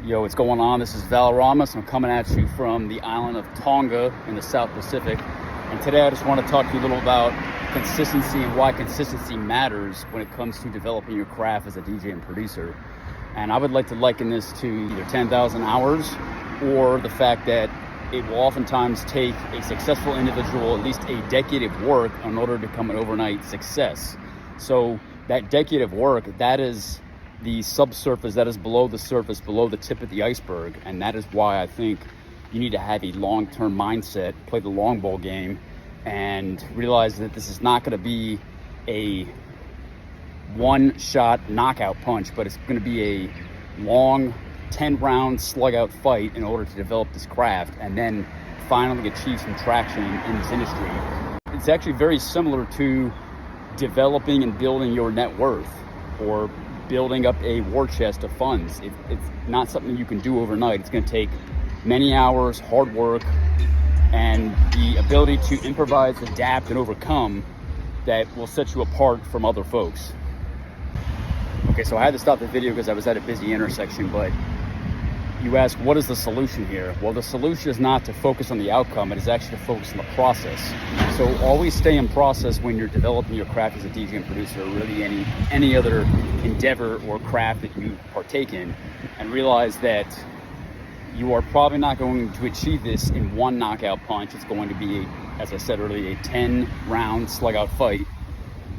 Yo, what's going on? This is Valoramous. I'm coming at you from the island of Tonga in the South Pacific. And today I just want to talk to you a little about consistency and why consistency matters when it comes to developing your craft as a DJ and producer. And I would like to liken this to either 10,000 hours or the fact that it will oftentimes take a successful individual at least a decade of work in order to become an overnight success. So that decade of work, that is the subsurface, that is below the surface, below the tip of the iceberg. And that is why I think you need to have a long-term mindset, play the long ball game, and realize that this is not going to be a one-shot knockout punch, but it's going to be a long 10-round slug-out fight in order to develop this craft and then finally achieve some traction in this industry. It's actually very similar to developing and building your net worth or building up a war chest of funds. It's not something you can do overnight. It's going to take many hours, hard work, and the ability to improvise, adapt, and overcome that will set you apart from other folks. Okay, so I had to stop the video because I was at a busy intersection, but you ask, what is the solution here? Well, the solution is not to focus on the outcome. It is actually to focus on the process. So always stay in process when you're developing your craft as a DJ and producer, or really any other endeavor or craft that you partake in, and realize that you are probably not going to achieve this in one knockout punch. It's going to be, as I said earlier, a 10-round slug-out fight.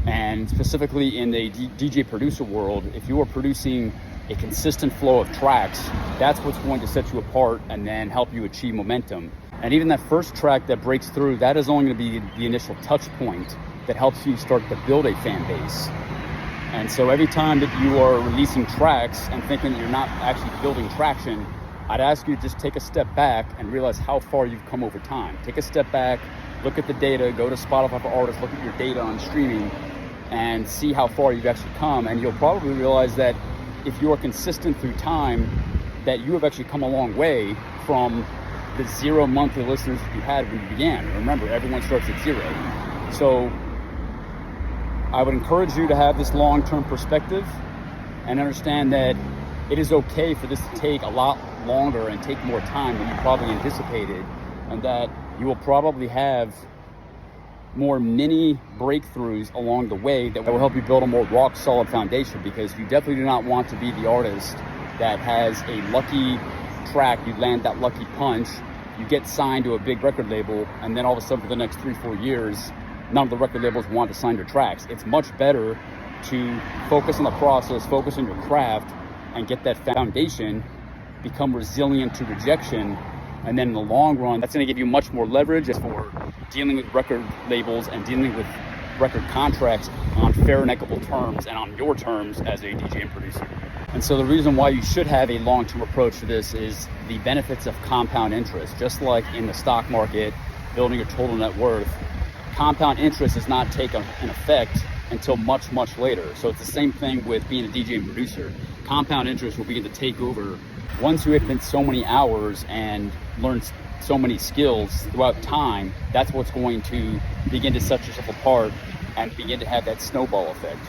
And specifically in the DJ producer world, if you are producing a consistent flow of tracks, that's what's going to set you apart and then help you achieve momentum. And even that first track that breaks through, that is only going to be the initial touch point that helps you start to build a fan base. And so every time that you are releasing tracks and thinking that you're not actually building traction, I'd ask you to just take a step back and realize how far you've come over time. Take a step back, look at the data, go to Spotify for Artists, look at your data on streaming, and see how far you've actually come. And you'll probably realize that if you are consistent through time, that you have actually come a long way from the 0 monthly listeners that you had when you began. Remember, everyone starts at 0. So I would encourage you to have this long-term perspective and understand that it is okay for this to take a lot longer and take more time than you probably anticipated, and that you will probably have more mini breakthroughs along the way that will help you build a more rock solid foundation, because you definitely do not want to be the artist that has a lucky track, you land that lucky punch, you get signed to a big record label, and then all of a sudden for the next 3-4 years, none of the record labels want to sign your tracks. It's much better to focus on the process, focus on your craft, and get that foundation, become resilient to rejection, and then in the long run, that's going to give you much more leverage for dealing with record labels and dealing with record contracts on fair and equitable terms and on your terms as a DJ and producer. And so the reason why you should have a long-term approach to this is the benefits of compound interest. Just like in the stock market, building your total net worth, compound interest does not take an effect until much, much later. So it's the same thing with being a DJ and producer. Compound interest will begin to take over once you have spent so many hours and learned so many skills throughout time. That's what's going to begin to set yourself apart and begin to have that snowball effect.